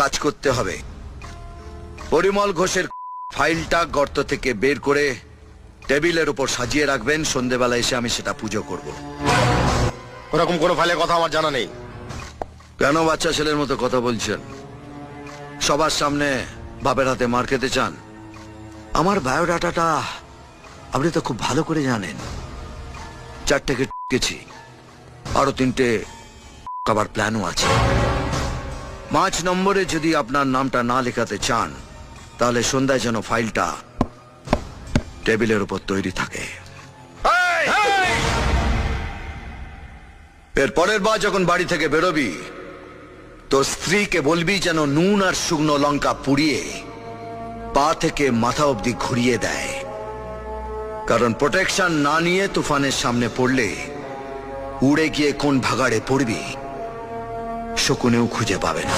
কাজ করতে হবে। পরিমল ঘোষের ফাইলটা গর্ত থেকে বের করে টেবিলের উপর সাজিয়ে রাখবেন। সন্ধেবেলা এসে আমি সেটা পুজো করব। ওরকম কোনো ফাইলের কথা আমার জানা নেই। কেন বাচ্চা ছেলের মতো কথা বলছেন? সবার সামনে বাপের হাতে মার খেতে চান? আমার বায়োডাটাটা আপনি তো খুব ভালো করে জানেন। 4টে গেছি, আরো 3টে কাবার প্ল্যানও আছে। 5 নম্বরে যদি আপনার নামটা না লেখাতে চান, তাহলে সন্ধ্যায় যেন ফাইলটা টেবিলের উপর তৈরি থাকে। এর পরের বার যখন বাড়ি থেকে বেরোবি, তো স্ত্রীকে বলবি যেন নুন আর শুকনো লঙ্কা পুড়িয়ে পা থেকে মাথা অবধি ঘুরিয়ে দেয়। কারণ প্রোটেকশন না নিয়ে তুফানের সামনে পড়লে উড়ে গিয়ে কোন ভাগাড়ে পড়বি শকুনেও খুঁজে পাবে না।